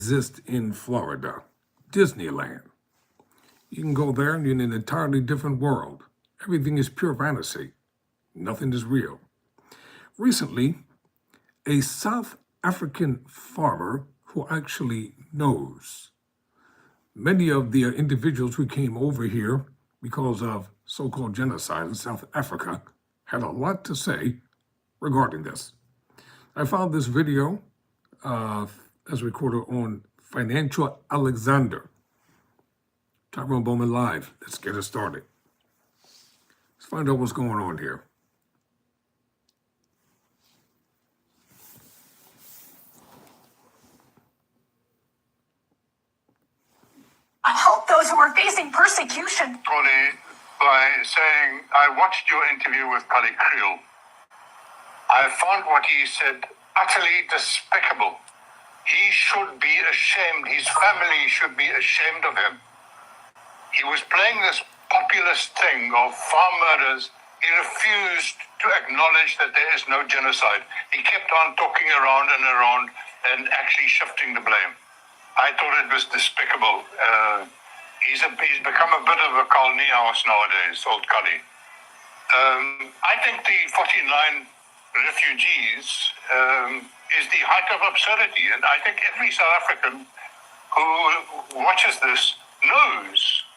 exist in Florida, Disneyland. You can go there and you're in an entirely different world. Everything is pure fantasy. Nothing is real. Recently, a South African farmer who actually knows many of the individuals who came over here because of so-called genocide in South Africa had a lot to say regarding this. I found this video as recorded on Financial Alexander. Tyrone Bowman Live. Let's get it started. Let's find out what's going on here. I help those who are facing persecution. Tony, by saying, I watched your interview with Kali Kriel. I found what he said utterly despicable. He should be ashamed. His family should be ashamed of him. He was playing this populist thing of farm murders. He refused to acknowledge that there is no genocide. He kept on talking around and actually shifting the blame. I thought it was despicable. He's become a bit of a Karl Niehaus nowadays, old Kali. I think the 49 refugees is the height of absurdity. And I think every South African who watches this knows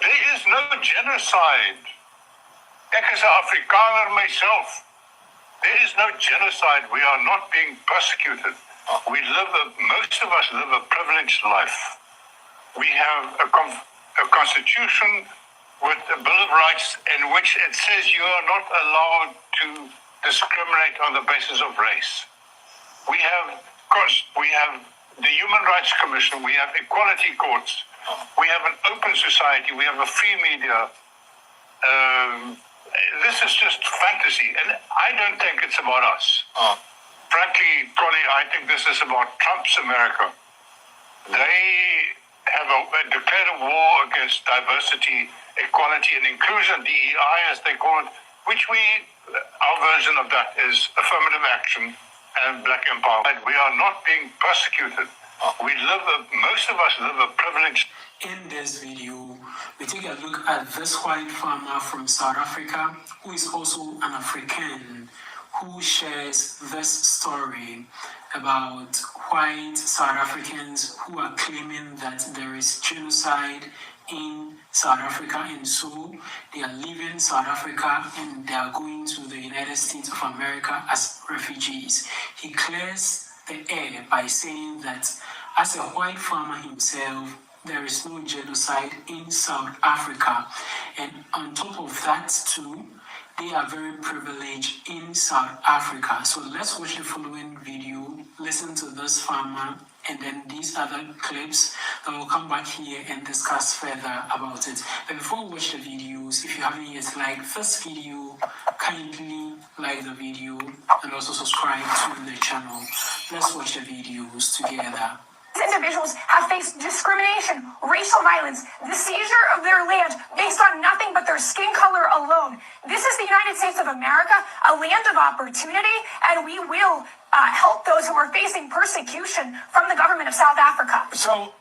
there is no genocide. Ek is 'n Afrikaner myself. There is no genocide. We are not being persecuted. Most of us live a privileged life. We have a constitution with a Bill of Rights in which it says you are not allowed to discriminate on the basis of race. We have the Human Rights Commission. We have equality courts. We have an open society. We have a free media. This is just fantasy, and I don't think it's about us. Frankly, Collie, I think this is about Trump's America. They have declared a war against diversity, equality, and inclusion, DEI as they call it, which our version of that is affirmative action and black empowerment. We are not being persecuted. Most of us live a privileged. In this video, we take a look at this white farmer from South Africa, who is also an African, who shares this story about white South Africans who are claiming that there is genocide in South Africa, and so they are leaving South Africa and they are going to the United States of America as refugees. He clears the air by saying that as a white farmer himself, there is no genocide in South Africa. And on top of that too, they are very privileged in South Africa. So let's watch the following video, listen to this farmer, and then these other clips, then we'll come back here and discuss further about it. But before we watch the videos, if you haven't yet liked this video, kindly like the video and also subscribe to the channel. Let's watch the videos together. Individuals have faced discrimination, racial violence, the seizure of their land based on nothing but their skin color alone. This is the United States of America, a land of opportunity, and we will help those who are facing persecution from the government of South Africa. So,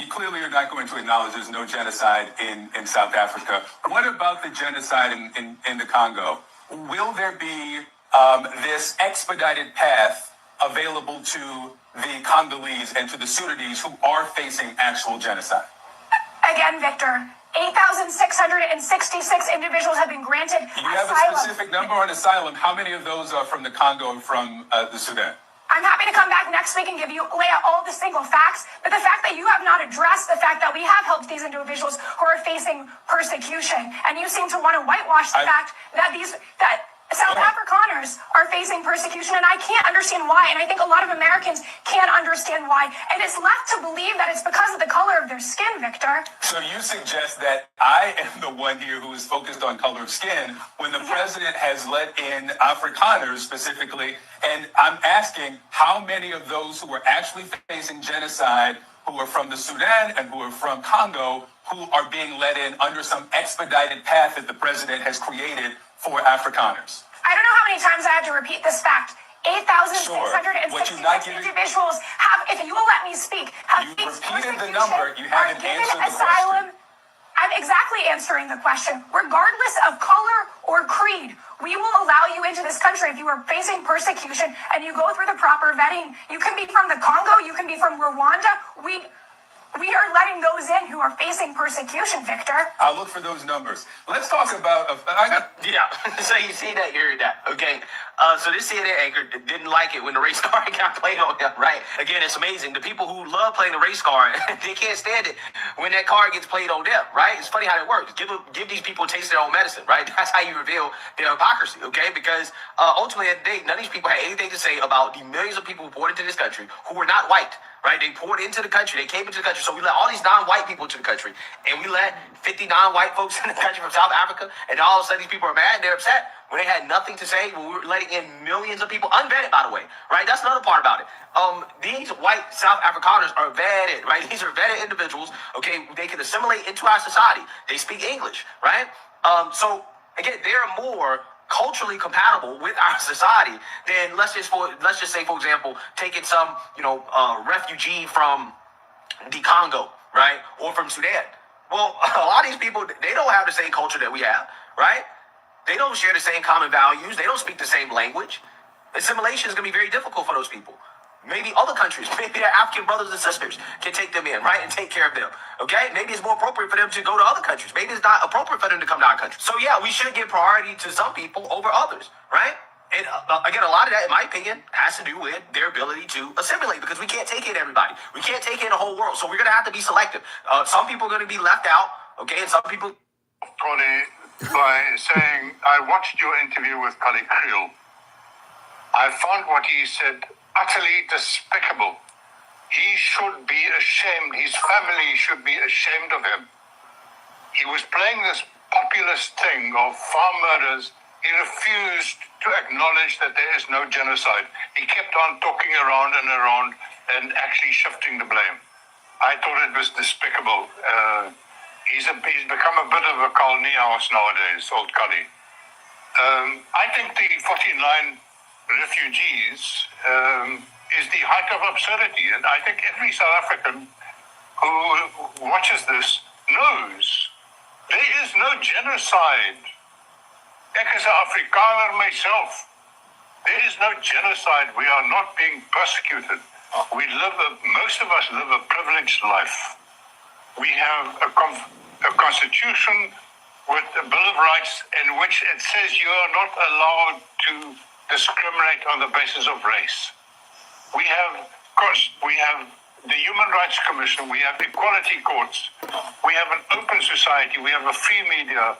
you clearly are not going to acknowledge there's no genocide in South Africa. What about the genocide in the Congo? Will there be this expedited path available to the Congolese and to the Sudanese who are facing actual genocide? Again, Victor, 8,666 individuals have been granted asylum. You have a specific number on asylum. How many of those are from the Congo and from the Sudan? I'm happy to come back next week and lay out all the single facts, but the fact that you have not addressed the fact that we have helped these individuals who are facing persecution, and you seem to want to whitewash the fact that South Afrikaners are facing persecution, and I can't understand why, and I think a lot of Americans can't understand why, and it's left to believe that it's because of the color of their skin, Victor. So you suggest that I am the one here who is focused on color of skin when the president has let in Afrikaners specifically, and I'm asking how many of those who are actually facing genocide, who are from the Sudan and who are from Congo, who are being let in under some expedited path that the president has created for Afrikaners. I don't know how many times I have to repeat this fact. What you're not 8,666 giving- individuals have, if you will let me speak, have You faced repeated the persecution, number. You haven't are given answered the asylum. question. I'm exactly answering the question. Regardless of color or creed, we will allow you into this country if you are facing persecution and you go through the proper vetting. You can be from the Congo, you can be from Rwanda. We are letting those in who are facing persecution, Victor. I'll look for those numbers. Let's talk about. Yeah, so you see that, you heard that, okay? So this CNN anchor didn't like it when the race car got played on him, right? Again, it's amazing. The people who love playing the race car, they can't stand it when that car gets played on them, right? It's funny how that works. Give these people a taste of their own medicine, right? That's how you reveal their hypocrisy, okay? Because ultimately, at the day, none of these people had anything to say about the millions of people who poured into this country who were not white. Right, they poured into the country. They came into the country. So we let all these non-white people into the country, and we let 50 non-white folks in the country from South Africa. And all of a sudden, these people are mad. They're upset when they had nothing to say. When we were letting in millions of people, unvetted, by the way. Right, that's another part about it. These white South Afrikaners are vetted. Right, these are vetted individuals. Okay, they can assimilate into our society. They speak English. Right, so again, they're more culturally compatible with our society, then let's just say, for example, taking some refugee from the Congo, right, or from Sudan. Well, a lot of these people, they don't have the same culture that we have, right? They don't share the same common values. They don't speak the same language. Assimilation is going to be very difficult for those people. Maybe other countries, maybe their African brothers and sisters can take them in, right, and take care of them, okay? Maybe it's more appropriate for them to go to other countries. Maybe it's not appropriate for them to come to our country. So, yeah, we should give priority to some people over others, right? And, again, a lot of that, in my opinion, has to do with their ability to assimilate because we can't take in everybody. We can't take in the whole world. So we're going to have to be selective. Some people are going to be left out, okay, and some people... Tony, by saying, I watched your interview with Kali Kriel. I found what he said utterly despicable. He should be ashamed. His family should be ashamed of him. He was playing this populist thing of farm murders. He refused to acknowledge that there is no genocide. He kept on talking around and actually shifting the blame. I thought it was despicable. He's become a bit of a Karl Niehaus nowadays, old Kali. I think the 49 refugees is the height of absurdity. And I think every South African who watches this knows there is no genocide. Ek is 'n Afrikaner myself. There is no genocide. We are not being persecuted. Most of us live a privileged life. We have a constitution with a Bill of Rights in which it says you are not allowed to discriminate on the basis of race. We have the Human Rights Commission, we have equality courts, we have an open society, we have a free media.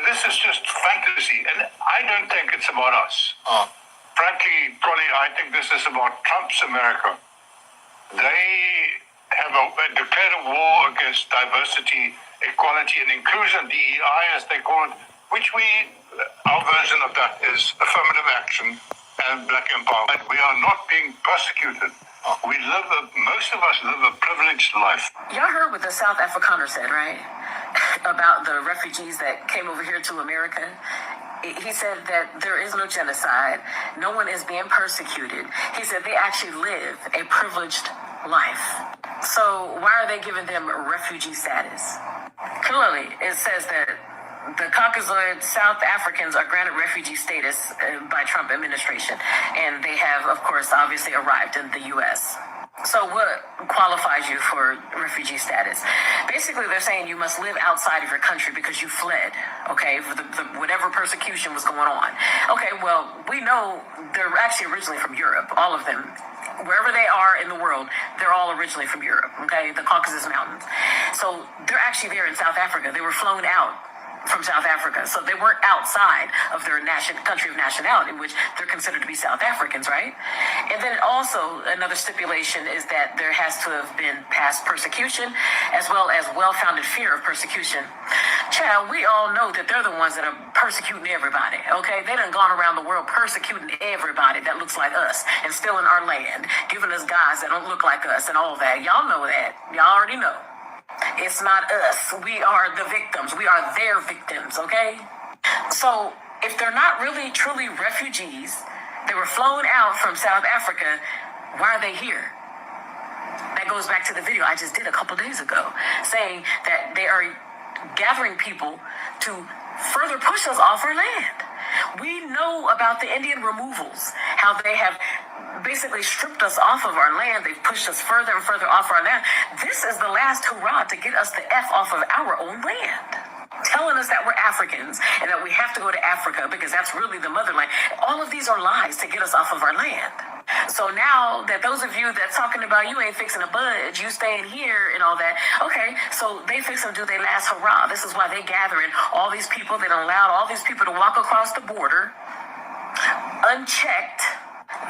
This is just fantasy, and I don't think it's about us. Frankly, Collie, I think this is about Trump's America. They have declared a war against diversity, equality, and inclusion, DEI as they call it, which our version of that is affirmative action and black empowerment. We are not being persecuted. Most of us live a privileged life. Y'all heard what the South Afrikaner said, right? About the refugees that came over here to America. He said that there is no genocide. No one is being persecuted. He said they actually live a privileged life. So why are they giving them refugee status? Clearly, it says that the Caucasoid South Africans are granted refugee status by Trump administration. And they have, of course, obviously arrived in the U.S. So what qualifies you for refugee status? Basically, they're saying you must live outside of your country because you fled, okay, for whatever persecution was going on. Okay, well, we know they're actually originally from Europe, all of them. Wherever they are in the world, they're all originally from Europe, okay, the Caucasus Mountains. So they're actually there in South Africa. They were flown out from South Africa. So they weren't outside of their country of nationality, which they're considered to be South Africans, right? And then also another stipulation is that there has to have been past persecution as well as well-founded fear of persecution. Child, we all know that they're the ones that are persecuting everybody, okay? They done gone around the world persecuting everybody that looks like us and stealing our land, giving us guys that don't look like us and all that. Y'all know that. Y'all already know. It's not us. We are the victims. We are their victims, okay? So If they're not really truly refugees, they were flown out from South Africa, why are they here? That goes back to the video I just did a couple days ago, saying that they are gathering people to further push us off our land. We know about the Indian removals, how they have basically stripped us off of our land. They've pushed us further and further off our land. This is the last hurrah to get us the F off of our own land. Telling us that we're Africans and that we have to go to Africa because that's really the motherland. All of these are lies to get us off of our land. So now that those of you that's talking about you ain't fixing a budge, you staying here and all that, okay, so they fix and do their last hurrah. This is why they gathering all these people. They don't allow all these people to walk across the border unchecked.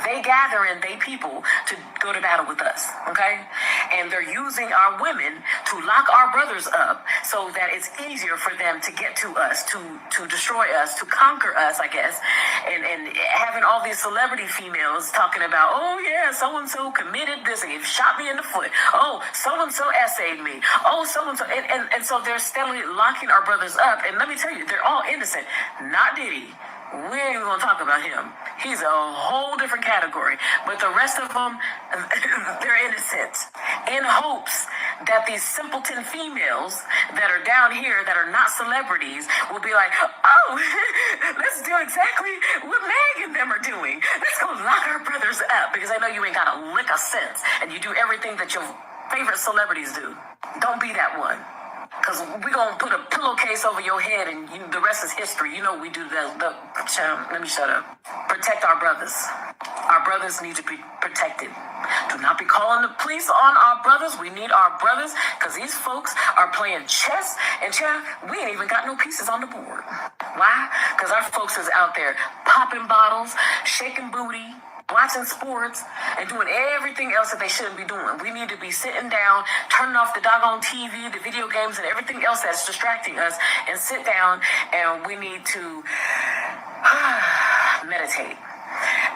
They gathering they people to go to battle with us, okay? And they're using our women to lock our brothers up so that it's easier for them to get to us, to destroy us, to conquer us, I guess. And having all these celebrity females talking about, oh yeah, so-and-so committed this and he shot me in the foot. Oh, so-and-so essayed me. Oh, so-and-so. And so they're steadily locking our brothers up. And let me tell you, they're all innocent. Not Diddy. We ain't even gonna talk about him. He's a whole different category. But the rest of them, they're innocent. In hopes that these simpleton females that are down here that are not celebrities will be like, oh, let's do exactly what Meg and them are doing. Let's go lock our brothers up because I know you ain't got a lick of sense and you do everything that your favorite celebrities do. Don't be that one. Because we're going to put a pillowcase over your head and the rest is history. You know we do that. Let me shut up. Protect our brothers. Our brothers need to be protected. Do not be calling the police on our brothers. We need our brothers because these folks are playing chess. And child, we ain't even got no pieces on the board. Why? Because our folks is out there popping bottles, shaking booty, watching sports, and doing everything else that they shouldn't be doing. We need to be sitting down, turning off the doggone TV, the video games, and everything else that's distracting us, and sit down, and we need to meditate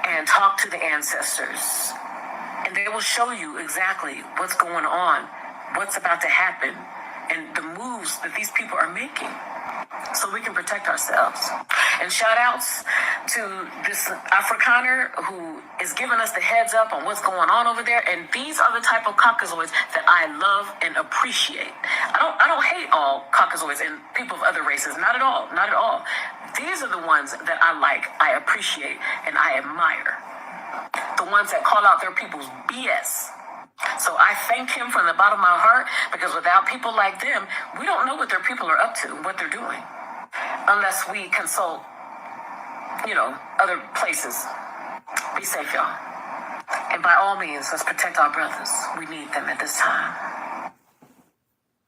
and talk to the ancestors. And they will show you exactly what's going on, what's about to happen, and the moves that these people are making, so we can protect ourselves. And shout outs to this Afrikaner who is giving us the heads up on what's going on over there. And these are the type of Caucasoids that I love and appreciate. I don't hate all Caucasoids and people of other races. Not at all. Not at all. These are the ones that I like, I appreciate, and I admire. The ones that call out their people's BS. So I thank him from the bottom of my heart because without people like them, we don't know what their people are up to, what they're doing, unless we consult, other places. Be safe, y'all. And by all means, let's protect our brothers. We need them at this time.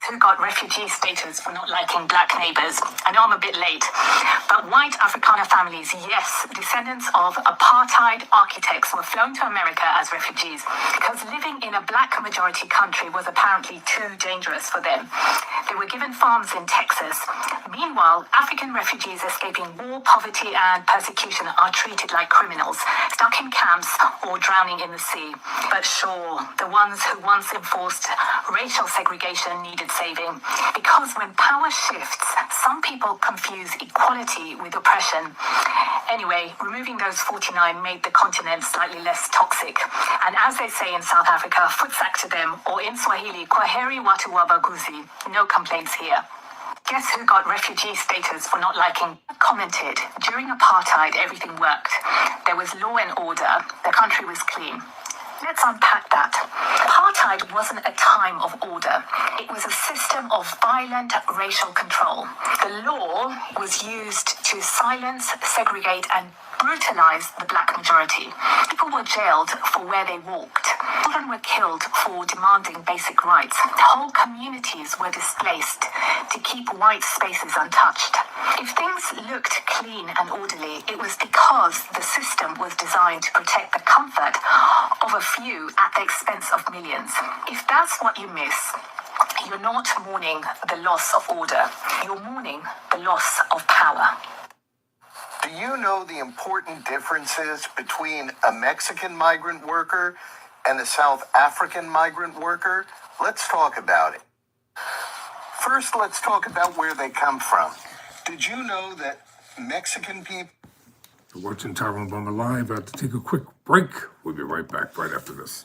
Who got refugee status for not liking black neighbors. I know I'm a bit late, but white Afrikaner families, yes, descendants of apartheid architects were flown to America as refugees because living in a black majority country was apparently too dangerous for them. They were given farms in Texas. Meanwhile, African refugees escaping war, poverty, and persecution are treated like criminals, stuck in camps or drowning in the sea. But sure, the ones who once enforced racial segregation needed saving, because when power shifts, some people confuse equality with oppression. Anyway, removing those 49 made the continent slightly less toxic. And as they say in South Africa, futsak to them, or in Swahili, kwaheri watu wa baguzi. No complaints here. Guess who got refugee status for not liking? Commented, during apartheid, everything worked. There was law and order. The country was clean. Let's unpack that. Apartheid wasn't a time of order. It was a system of violent racial control. The law was used to silence, segregate, and brutalize the black majority. People were jailed for where they walked. Children were killed for demanding basic rights. Whole communities were displaced to keep white spaces untouched. If things looked clean and orderly, it was because the system was designed to protect the comfort of a few at the expense of millions. If that's what you miss, you're not mourning the loss of order. You're mourning the loss of power. Do you know the important differences between a Mexican migrant worker and a South African migrant worker? Let's talk about it. First, let's talk about where they come from. Did you know that Mexican people. You're watching Tyrone Bowman Live. I have to take a quick break. We'll be right back right after this.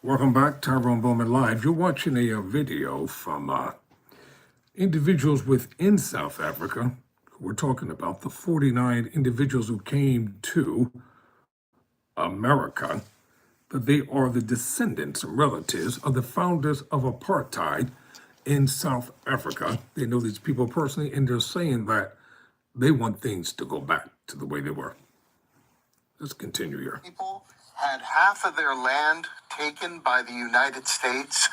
Welcome back, Tyrone Bowman Live. You're watching a video from individuals within South Africa. We're talking about the 49 individuals who came to America, that they are the descendants and relatives of the founders of apartheid in South Africa. They know these people personally, and they're saying that they want things to go back to the way they were. Let's continue here. People had half of their land taken by the United States.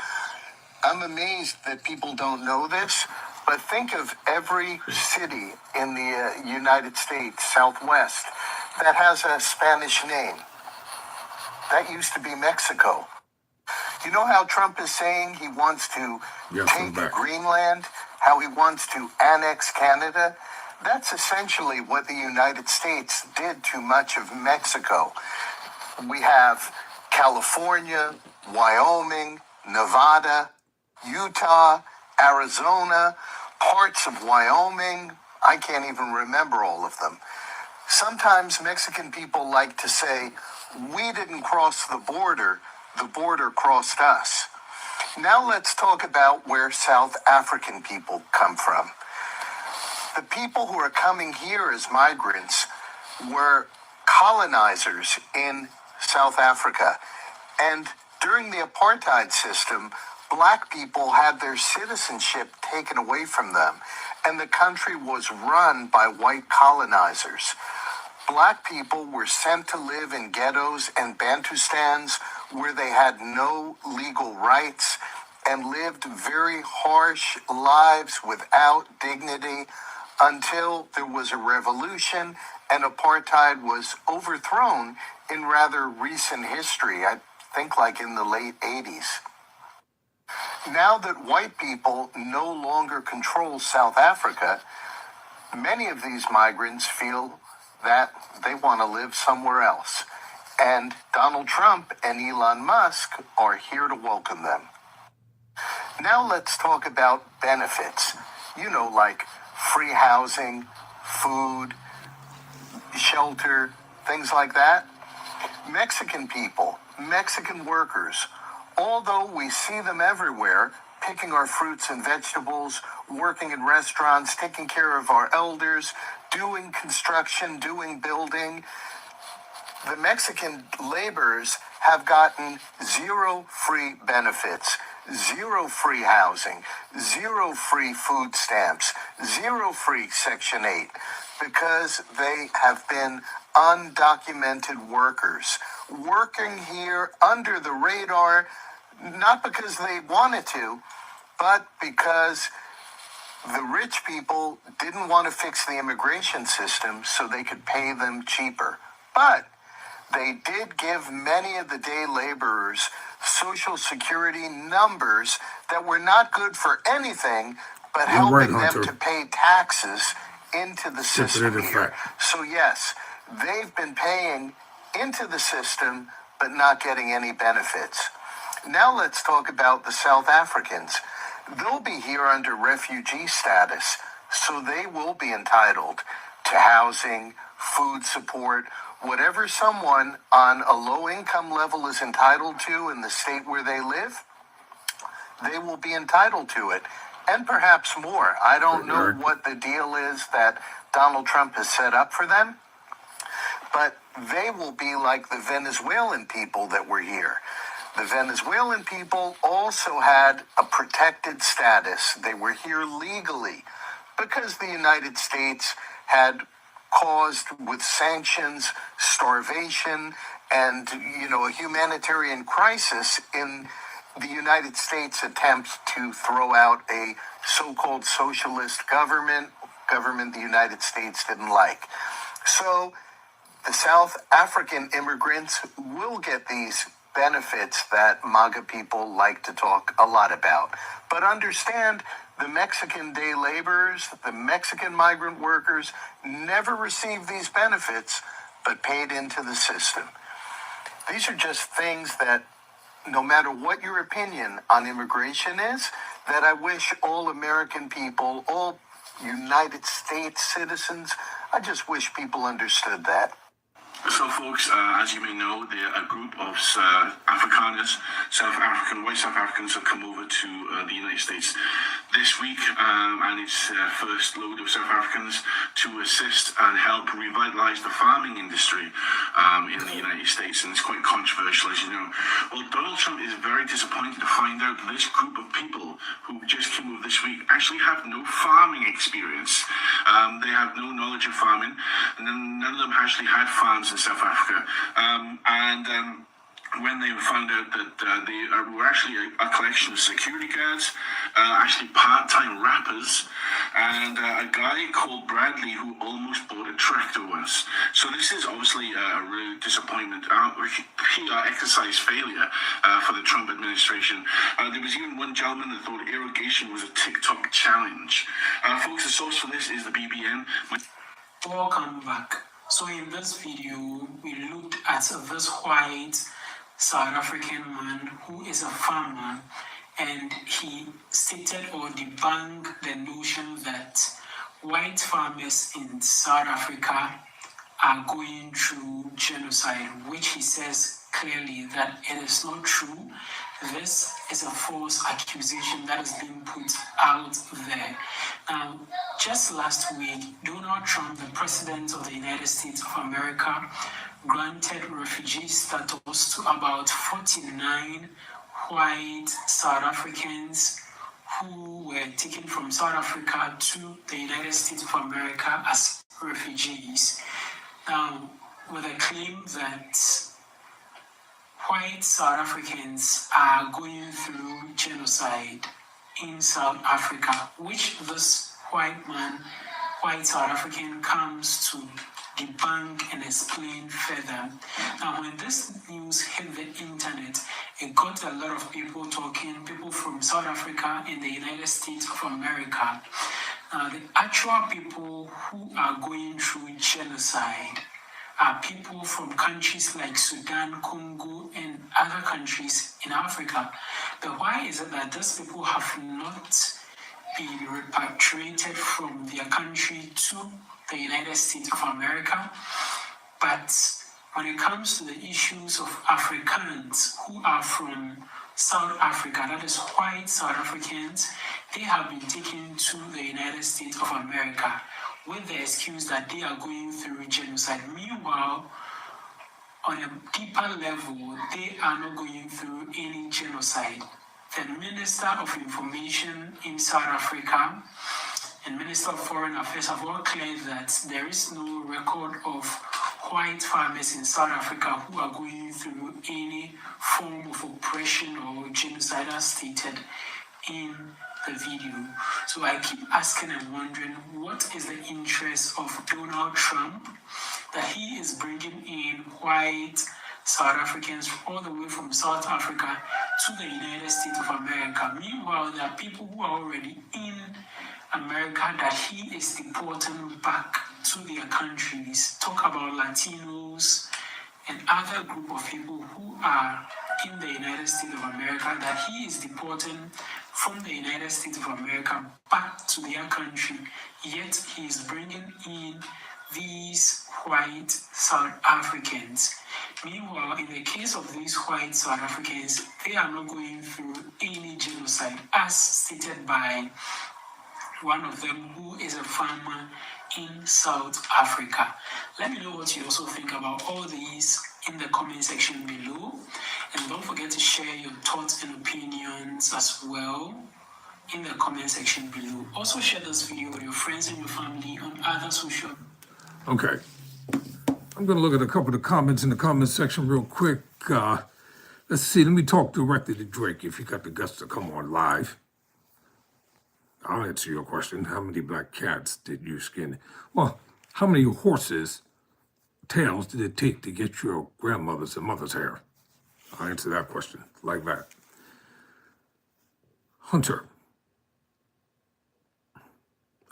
I'm amazed that people don't know this, but think of every city in the United States, Southwest, that has a Spanish name. That used to be Mexico. You know how Trump is saying he wants to take Greenland, how he wants to annex Canada? That's essentially what the United States did to much of Mexico. We have California, Wyoming, Nevada, Utah, Arizona, parts of Wyoming. I can't even remember all of them. Sometimes Mexican people like to say, we didn't cross the border crossed us. Now let's talk about where South African people come from. The people who are coming here as migrants were colonizers in South Africa. And during the apartheid system, black people had their citizenship taken away from them, and the country was run by white colonizers. Black people were sent to live in ghettos and Bantustans where they had no legal rights and lived very harsh lives without dignity until there was a revolution and apartheid was overthrown in rather recent history, I think like in the late 80s. Now that white people no longer control South Africa, many of these migrants feel that they want to live somewhere else. And Donald Trump and Elon Musk are here to welcome them. Now let's talk about benefits. You know, like free housing, food, shelter, things like that. Mexican people, Mexican workers, although we see them everywhere, picking our fruits and vegetables, working in restaurants, taking care of our elders, doing construction, doing building, the Mexican laborers have gotten zero free benefits, zero free housing, zero free food stamps, zero free Section 8, because they have been undocumented workers, working here under the radar, not because they wanted to, but because the rich people didn't want to fix the immigration system so they could pay them cheaper. But they did give many of the day laborers Social Security numbers that were not good for anything, but helping them to pay taxes into the system here. So yes, they've been paying into the system, but not getting any benefits. Now let's talk about the South Africans. They'll be here under refugee status, so they will be entitled to housing, food support, whatever someone on a low income level is entitled to in the state where they live, they will be entitled to it, and perhaps more. I don't know what the deal is that Donald Trump has set up for them, but they will be like the Venezuelan people that were here. The Venezuelan people also had a protected status. They were here legally because the United States had caused with sanctions, starvation, and, a humanitarian crisis in the United States' attempts to throw out a so-called socialist government the United States didn't like. So the South African immigrants will get these benefits that MAGA people like to talk a lot about. But understand, the Mexican day laborers, the Mexican migrant workers never received these benefits, but paid into the system. These are just things that, no matter what your opinion on immigration is, that I wish all American people, all United States citizens, I just wish people understood that. So, folks, as you may know, a group of Afrikaners, white South Africans, have come over to the United States this week, and it's first load of South Africans to assist and help revitalize the farming industry in the United States, and it's quite controversial, as you know. Well, Donald Trump is very disappointed to find out that this group of people who just came over this week actually have no farming experience. They have no knowledge of farming, and none of them actually had farms in South Africa. When they found out that they were actually a collection of security guards, actually part-time rappers, and a guy called Bradley who almost bought a tractor once. So this is obviously a real disappointment, PR exercise failure for the Trump administration. There was even one gentleman that thought irrigation was a TikTok challenge. Folks, the source for this is the BBN. Welcome back. So in this video, we looked at this white South African man who is a farmer, and he stated or debunked the notion that white farmers in South Africa are going through genocide, which he says clearly that it is not true. This is a false accusation that is being put out there. Now, just last week, Donald Trump, the President of the United States of America, granted refugee status to about 49 white South Africans who were taken from South Africa to the United States of America as refugees. Now, with a claim that white South Africans are going through genocide in South Africa, which this white South African comes to debunk and explain further. Now, when this news hit the internet, it got a lot of people talking, people from South Africa and the United States of America. The actual people who are going through genocide are people from countries like Sudan, Congo, and other countries in Africa. But why is it that these people have not been repatriated from their country to the United States of America? But when it comes to the issues of Africans who are from South Africa, that is white South Africans, they have been taken to the United States of America with the excuse that they are going through genocide. Meanwhile, on a deeper level, they are not going through any genocide. The Minister of Information in South Africa and Minister of Foreign Affairs have all claimed that there is no record of white farmers in South Africa who are going through any form of oppression or genocide as stated in the video. So I keep asking and wondering, what is the interest of Donald Trump that he is bringing in white South Africans all the way from South Africa to the United States of America? Meanwhile, there are people who are already in America that he is deporting back to their countries. Talk about Latinos and other group of people who are in the United States of America that he is deporting from the United States of America back to their country, yet he is bringing in these white South Africans. Meanwhile, in the case of these white South Africans, they are not going through any genocide, as stated by one of them who is a farmer in South Africa. Let me know what you also think about all these in the comment section below. And don't forget to share your thoughts and opinions as well in the comment section below. Also share this video with your friends and your family on other social. Okay. I'm going to look at a couple of the comments in the comment section real quick. Let's see. Let me talk directly to Drake if you got the guts to come on live. I'll answer your question. How many black cats did you skin? Well, how many horses' tails did it take to get your grandmother's and mother's hair? I'll answer that question like that. Hunter.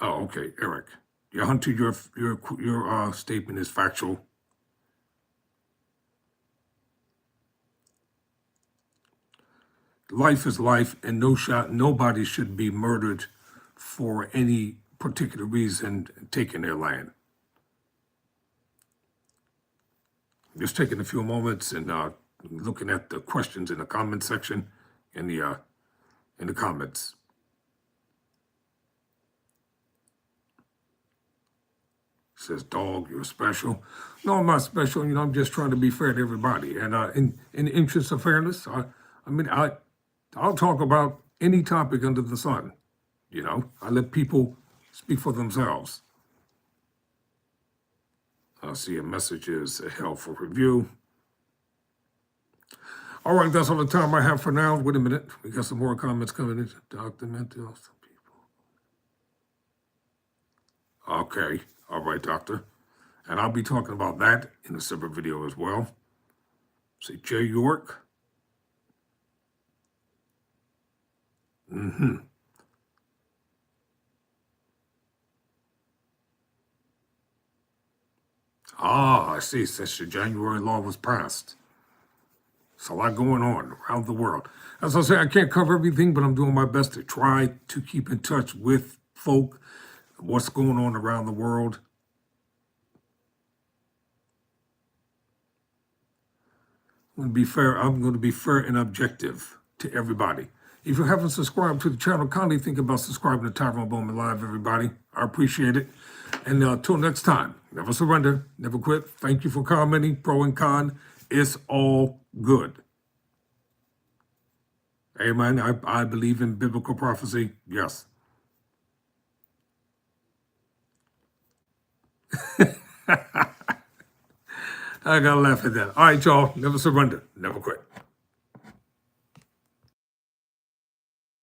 Oh, okay, Eric. Yeah, Hunter, your statement is factual. Life is life, and nobody should be murdered for any particular reason taking their land. Just taking a few moments and looking at the questions in the comment section in the comments. Says, dog, you're special. No, I'm not special. I'm just trying to be fair to everybody. And in the interest of fairness, I'll talk about any topic under the sun. I let people speak for themselves. I see a message is held for review. All right, that's all the time I have for now. Wait a minute. We got some more comments coming in. Documental some people. Okay. All right, doctor. And I'll be talking about that in a separate video as well. See, Jay York. I see. Since the January law was passed. It's a lot going on around the world. As I say, I can't cover everything, but I'm doing my best to try to keep in touch with folk, what's going on around the world. I'm going to be fair and objective to everybody. If you haven't subscribed to the channel, kindly think about subscribing to Tyrone Bowman Live, everybody. I appreciate it. And until next time, never surrender, never quit. Thank you for commenting, pro and con. It's all good. Amen. I believe in biblical prophecy. Yes. I gotta laugh at that. All right, y'all. Never surrender, never quit.